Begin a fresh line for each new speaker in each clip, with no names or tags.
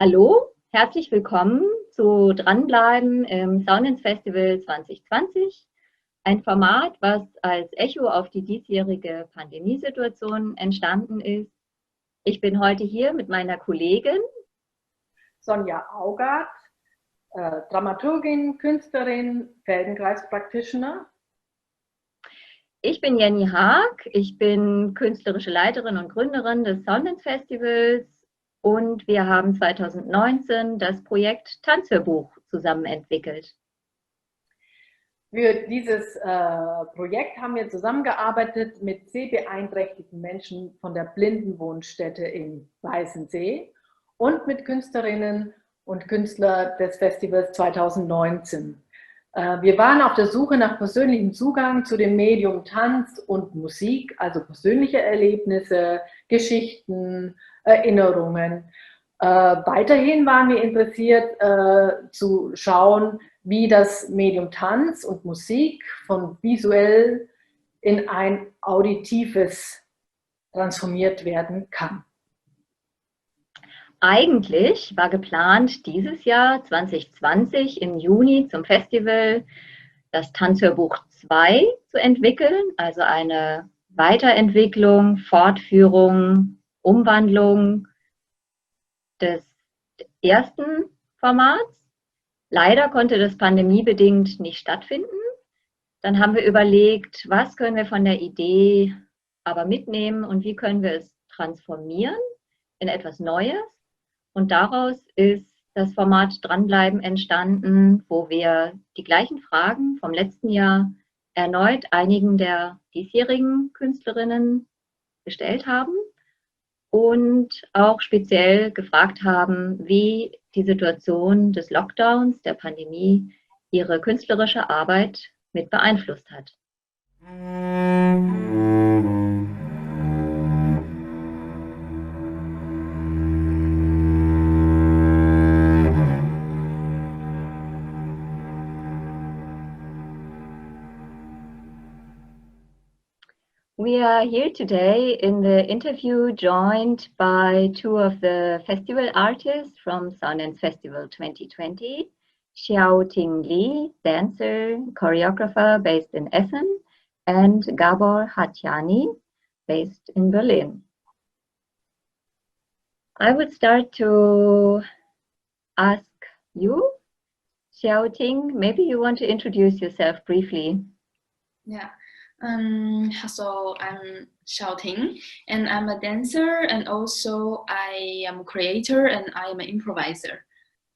Hallo, herzlich willkommen zu Dranbleiben im Soundance Festival 2020. Ein Format, was als Echo auf die diesjährige Pandemiesituation entstanden ist. Ich bin heute hier mit meiner Kollegin
Sonja Augart, Dramaturgin, Künstlerin, Feldenkreis-Practitioner.
Ich bin Jenny Haack, ich bin künstlerische Leiterin und Gründerin des Soundance Festivals und wir haben 2019 das Projekt TanzHörBuch zusammen entwickelt.
Für dieses Projekt haben wir zusammengearbeitet mit sehbeeinträchtigten Menschen von der Blindenwohnstätte in Weißensee und mit Künstlerinnen und Künstlern des Festivals 2019. Wir waren auf der Suche nach persönlichem Zugang zu dem Medium Tanz und Musik, also persönliche Erlebnisse, Geschichten, Erinnerungen. Weiterhin waren wir interessiert zu schauen, wie das Medium Tanz und Musik von visuell in ein auditives transformiert werden kann.
Eigentlich war geplant, dieses Jahr 2020 im Juni zum Festival das TanzHörBuch 2 zu entwickeln, also eine Weiterentwicklung, Fortführung, Umwandlung des ersten Formats. Leider konnte das pandemiebedingt nicht stattfinden. Dann haben wir überlegt, was können wir von der Idee aber mitnehmen und wie können wir es transformieren in etwas Neues. Und daraus ist das Format Dranbleiben entstanden, wo wir die gleichen Fragen vom letzten Jahr erneut einigen der diesjährigen Künstlerinnen gestellt haben und auch speziell gefragt haben, wie die Situation des Lockdowns, der Pandemie, ihre künstlerische Arbeit mit beeinflusst hat. We are here today in the interview joined by two of the festival artists from Soundance Festival 2020, Hsiao-Ting Li, dancer, choreographer based in Essen, and Gábor Hartyáni, based in Berlin. I would start to ask you, Hsiao-Ting, maybe you want to introduce yourself briefly.
Yeah. So I'm Hsiao-Ting, and I'm a dancer, and also I am a creator, and I am an improviser.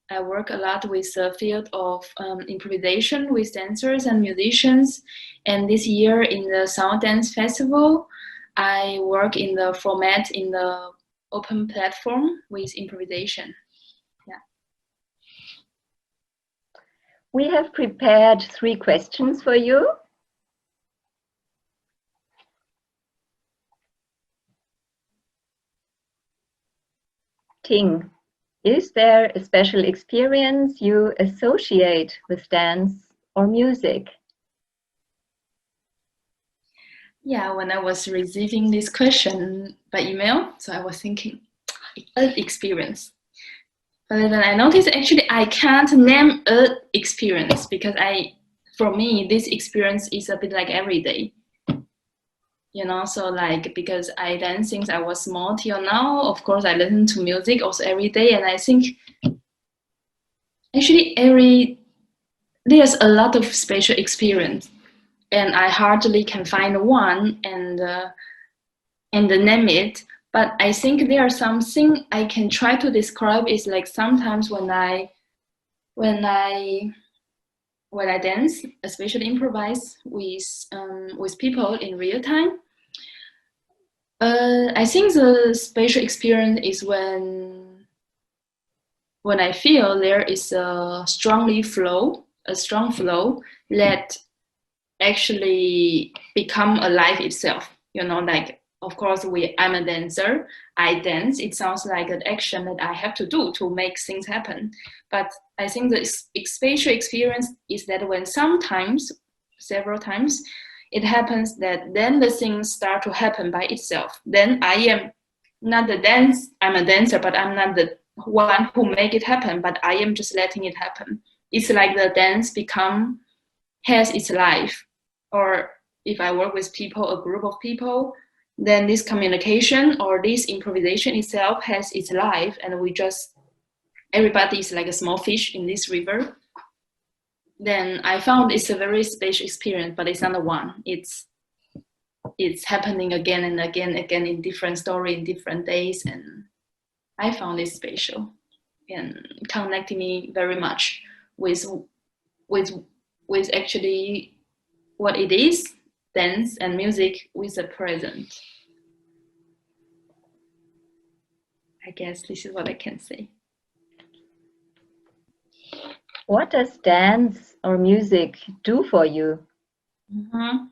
I work a lot with the field of improvisation with dancers and musicians, and this year in the Soundance Festival, I work in the format in the open platform with improvisation. Yeah.
We have prepared 3 questions for you. Ting, is there a special experience you associate with dance or music?
Yeah, when I was receiving this question by email, so I was thinking, an experience. But then I noticed actually I can't name an experience because for me, this experience is a bit like every day. You know, so like, because I dance since I was small till now, of course I listen to music also every day, and I think actually there's a lot of special experience, and I hardly can find one and name it, but I think there are something I can try to describe is like sometimes when I dance, especially improvise with people in real time, I think the spatial experience is when I feel there is a strong flow that actually become alive itself. You know, like, of course, I'm a dancer, I dance, it sounds like an action that I have to do to make things happen. But I think the spatial experience is that when several times, it happens that then the things start to happen by itself. Then I am not the dance, I'm a dancer, but I'm not the one who make it happen, but I am just letting it happen. It's like the dance has its life. Or if I work with people, a group of people, then this communication or this improvisation itself has its life, and everybody is like a small fish in this river. Then I found it's a very special experience, but it's not the one. It's happening again and again in different story, in different days, and I found it special and connecting me very much with actually what it is, dance and music with the present. I guess this is what I can say.
What does dance or music do for you?
Mm-hmm.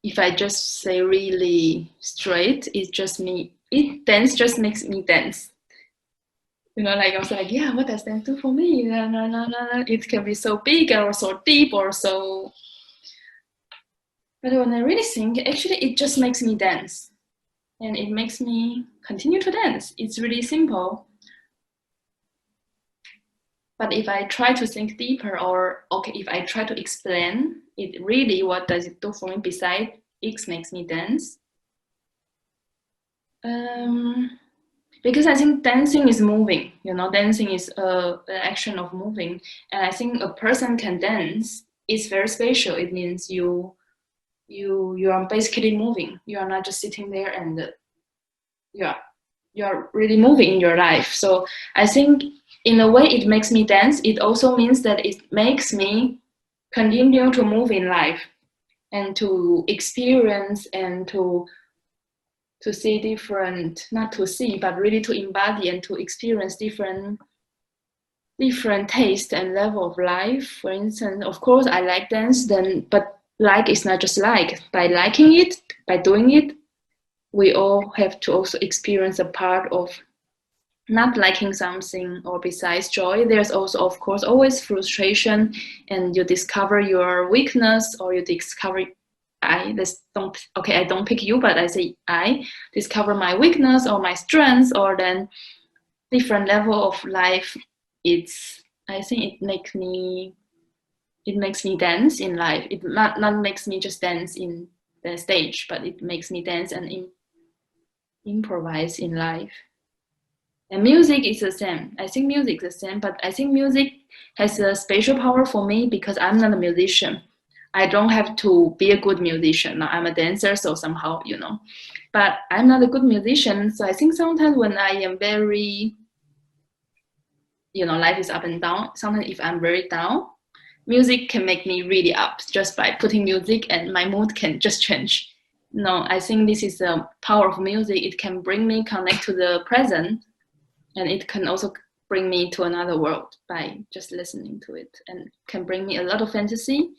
If I just say really straight, dance just makes me dance. Like I was like, yeah, what does dance do for me? It can be so big or so deep or so. But when I really think, actually, it just makes me dance. And it makes me continue to dance. It's really simple. But if I try to think deeper, if I try to explain it really, what does it do for me besides it makes me dance? Because I think dancing is moving, dancing is an action of moving. And I think a person can dance is very special. It means you are basically moving. You are not just sitting there and you are really moving in your life. So I think in a way it makes me dance. It also means that it makes me continue to move in life and to experience and to see different, not to see, but really to embody and to experience different taste and level of life. For instance, of course, I like dance, but like is not just like. By liking it, by doing it, we all have to also experience a part of not liking something, or besides joy, there's also, of course, always frustration, and you discover your weakness, or you discover I don't pick you, but I say I discover my weakness or my strengths, or then different level of life. I think it makes me dance in life. It not makes me just dance in the stage, but it makes me dance and improvise in life. And music is the same. I think music is the same, but I think music has a special power for me because I'm not a musician. I don't have to be a good musician. Now, I'm a dancer, so somehow, but I'm not a good musician. So I think sometimes when I am very, life is up and down. Sometimes if I'm very down, music can make me really up just by putting music, and my mood can just change. No, I think this is the power of music. It can bring me connect to the present, and it can also bring me to another world by just listening to it, and can bring me a lot of fantasy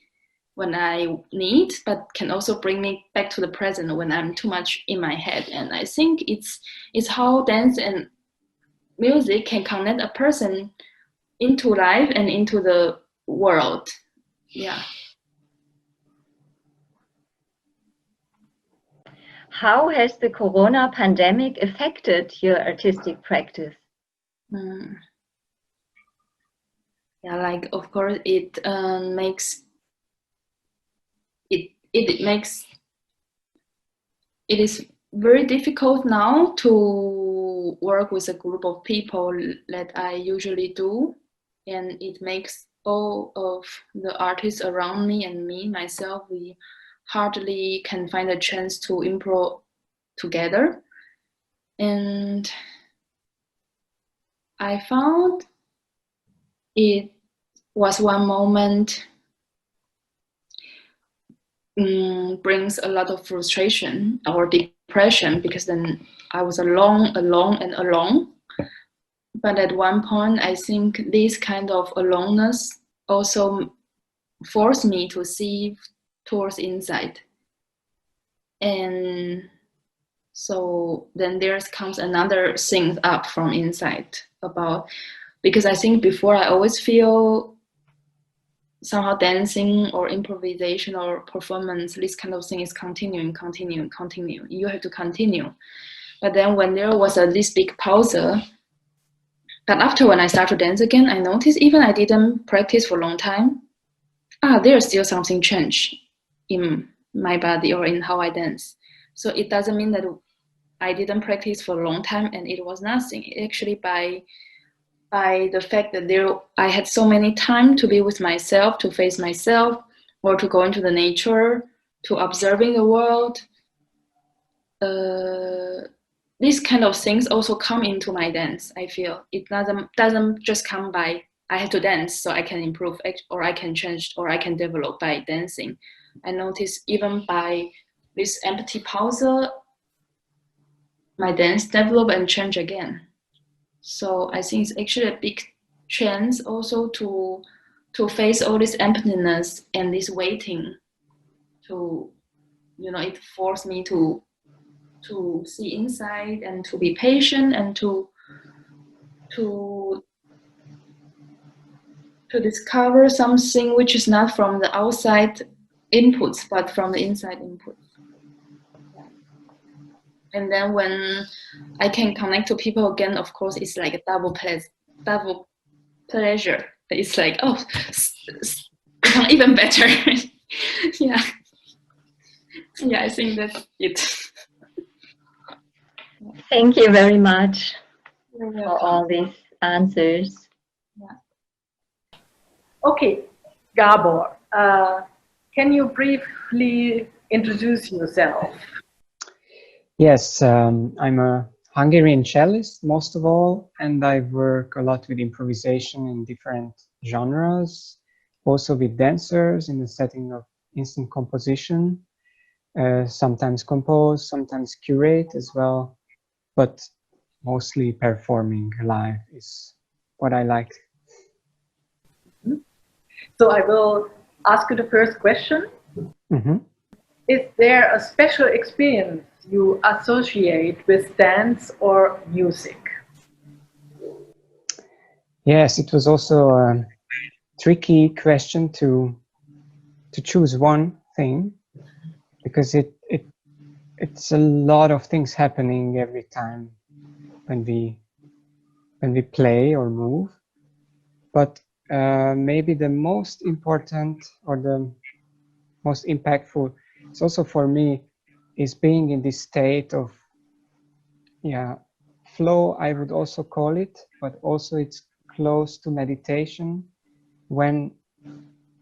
when I need, but can also bring me back to the present when I'm too much in my head. And I think it's how dance and music can connect a person into life and into the world. Yeah.
How has the corona pandemic affected your artistic practice?
Yeah, like of course it is very difficult now to work with a group of people that I usually do, and it makes all of the artists around me and myself, we hardly can find a chance to improv together. And I found it was one moment brings a lot of frustration or depression, because then I was alone. But at one point, I think this kind of aloneness also forced me to see towards inside. And so then there comes another thing up from inside because I think before I always feel somehow dancing or improvisation or performance, this kind of thing is continue. You have to continue. But then when there was this big pause, but after when I start to dance again, I noticed even I didn't practice for a long time, there's still something changed in my body or in how I dance. So it doesn't mean that I didn't practice for a long time and it was nothing. Actually, by the fact that I had so many time to be with myself, to face myself, or to go into the nature, to observing the world, these kind of things also come into my dance. I feel it doesn't just come by I have to dance so I can improve or I can change or I can develop by dancing. I notice even by this empty pause, my dance develop and change again. So I think it's actually a big chance also to face all this emptiness and this waiting. It forced me to see inside and to be patient and to discover something which is not from the outside inputs but from the inside inputs. And then when I can connect to people again, of course, it's like a double pleasure. It's like, become even better. Yeah, I think that's it.
Thank you very much for all these answers.
Yeah.
Okay, Gábor, can you briefly introduce yourself?
Yes, I'm a Hungarian cellist, most of all, and I work a lot with improvisation in different genres, also with dancers in the setting of instant composition, sometimes compose, sometimes curate as well, but mostly performing live is what I like.
So I will ask you the first question.
Mm-hmm.
Is there a special experience you associate with dance or music?
Yes, it was also a tricky question to choose one thing, because it's a lot of things happening every time when we play or move. But maybe the most important or the most impactful, it's also for me, is being in this state of flow, I would also call it, but also it's close to meditation, when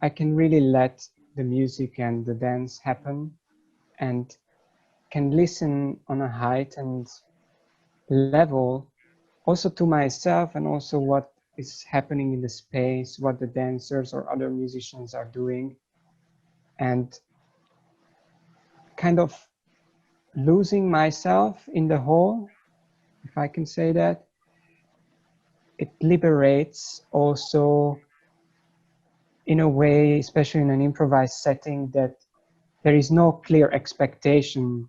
I can really let the music and the dance happen and can listen on a heightened level also to myself and also what is happening in the space, what the dancers or other musicians are doing, and kind of losing myself in the whole, if I can say that. It liberates also in a way, especially in an improvised setting, that there is no clear expectation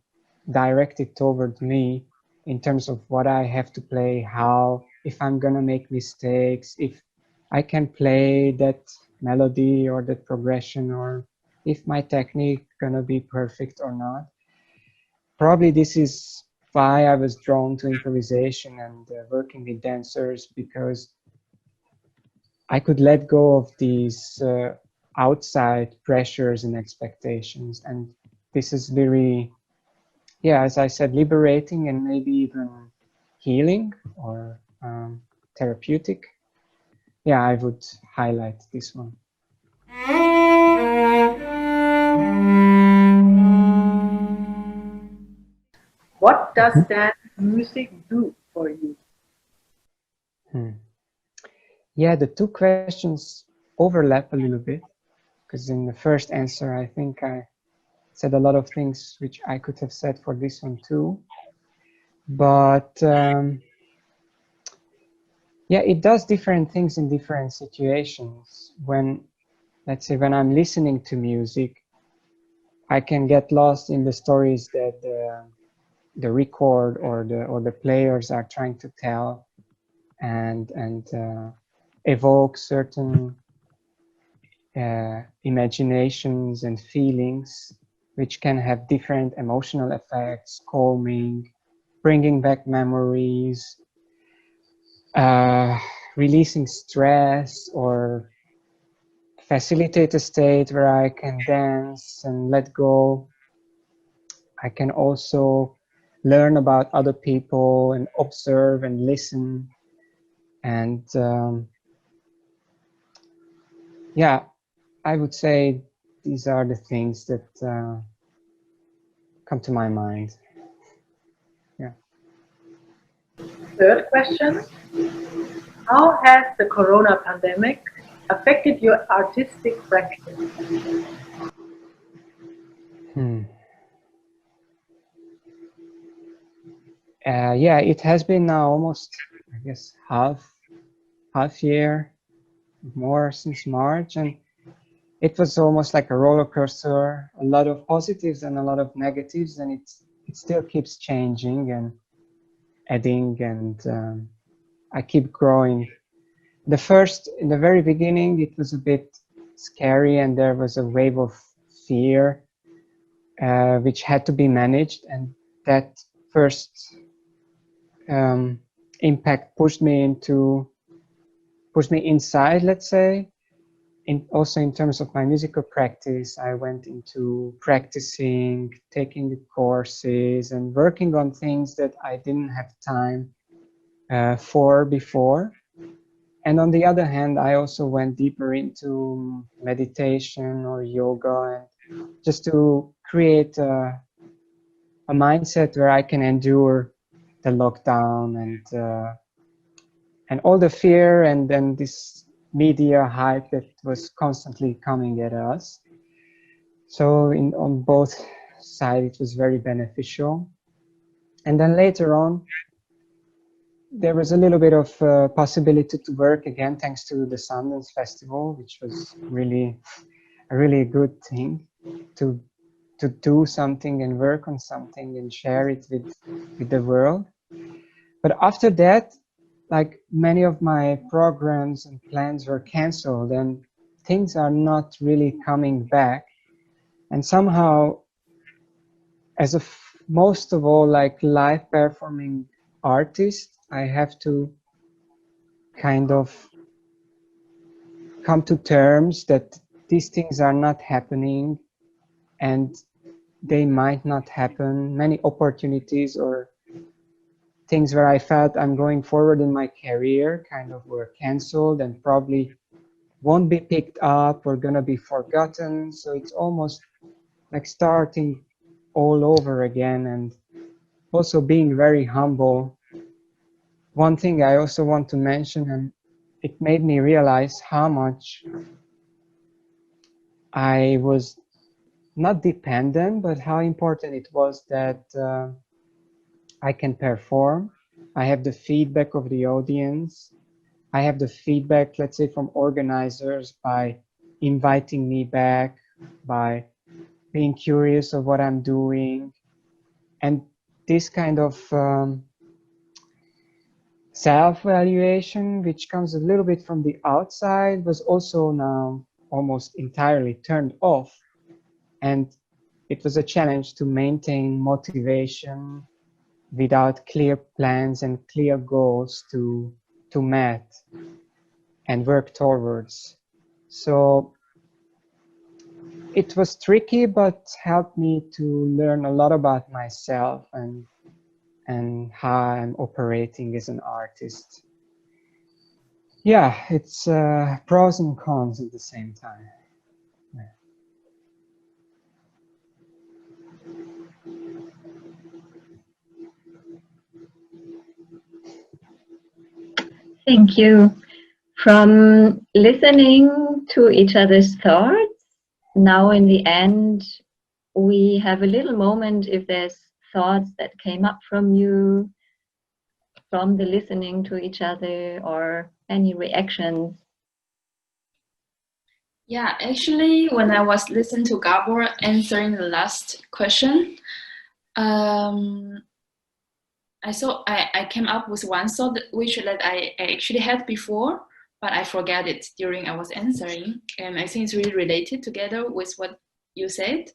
directed toward me in terms of what I have to play, how, if I'm gonna make mistakes, if I can play that melody or that progression, or if my technique gonna be perfect or not. Probably this is why I was drawn to improvisation and working with dancers, because I could let go of these outside pressures and expectations. And this is very, as I said, liberating and maybe even healing or therapeutic. Yeah, I would highlight this one.
What does dance music do for you?
Yeah, the two questions overlap a little bit, because in the first answer, I think I said a lot of things which I could have said for this one too. But it does different things in different situations. When, let's say, when I'm listening to music, I can get lost in the stories that the record or the players are trying to tell, and evoke certain imaginations and feelings, which can have different emotional effects, calming, bringing back memories, releasing stress, or facilitate a state where I can dance and let go. I can also learn about other people and observe and listen. And yeah, I would say these are the things that come to my mind. Yeah.
Third question. How has the corona pandemic affected your artistic practice?
Yeah, it has been now almost, I guess, half year, more since March, and it was almost like a roller coaster, a lot of positives and a lot of negatives, and it still keeps changing and adding, and I keep growing. In the very beginning, it was a bit scary, and there was a wave of fear, which had to be managed, and that first impact pushed me inside, let's say. Also in terms of my musical practice, I went into practicing, taking courses, and working on things that I didn't have time for before. And on the other hand, I also went deeper into meditation or yoga, and just to create a mindset where I can endure the lockdown and all the fear, and then this media hype that was constantly coming at us. So on both sides, it was very beneficial. And then later on, there was a little bit of possibility to work again, thanks to the Sundance Festival, which was really a really good thing to do something and work on something and share it with the world. But after that, like many of my programs and plans were canceled, and things are not really coming back. And somehow, as a most of all, like live performing artist, I have to kind of come to terms that these things are not happening, and they might not happen. Many opportunities or things where I felt I'm going forward in my career kind of were canceled and probably won't be picked up or gonna be forgotten. So it's almost like starting all over again, and also being very humble. One thing I also want to mention, and it made me realize how much I was not dependent, but how important it was that I can perform. I have the feedback of the audience. I have the feedback, let's say, from organizers by inviting me back, by being curious of what I'm doing. And this kind of self-evaluation, which comes a little bit from the outside, was also now almost entirely turned off. And it was a challenge to maintain motivation without clear plans and clear goals to meet and work towards. So it was tricky, but helped me to learn a lot about myself and how I'm operating as an artist. Yeah, it's pros and cons at the same time. Yeah.
Thank you. From listening to each other's thoughts, now in the end, we have a little moment if there's thoughts that came up from you, from the listening to each other, or any reactions.
Yeah, actually, when I was listening to Gábor answering the last question, I came up with one thought which that I actually had before, but I forgot it during I was answering. And I think it's really related together with what you said.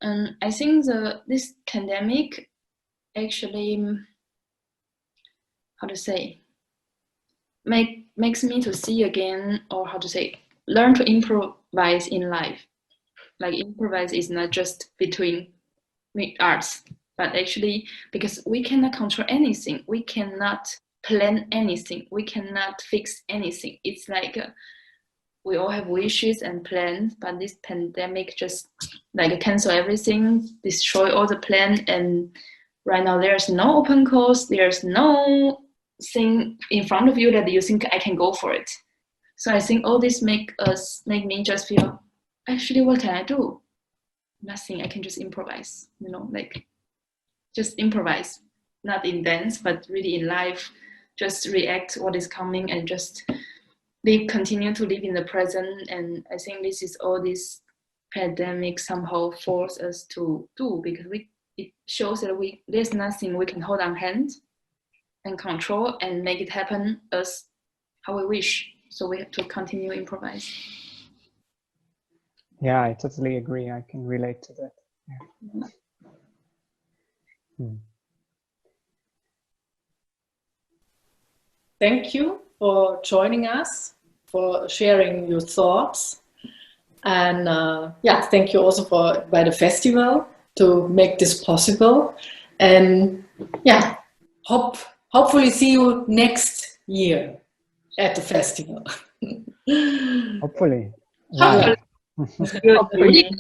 And I think this pandemic actually, how to say, makes me to see again, or how to say, learn to improvise in life. Like improvise is not just between arts, but actually because we cannot control anything, we cannot plan anything, we cannot fix anything. It's like we all have wishes and plans, but this pandemic just like cancel everything, destroy all the plan, and right now there's no open course, there's no thing in front of you that you think I can go for it. So I think all this make me just feel, actually what can I do? Nothing, I can just improvise, like just improvise, not in dance, but really in life, just react what is coming and just continue to live in the present. And I think this is all this pandemic somehow force us to do, because it shows that there's nothing we can hold on hand and control and make it happen as how we wish. So we have to continue improvise.
Yeah, I totally agree. I can relate to that. Yeah.
Thank you for joining us, for sharing your thoughts. And thank you also by the festival to make this possible. And hopefully see you next year at the festival.
Hopefully.
Hopefully.
Hopefully.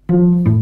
Thank you.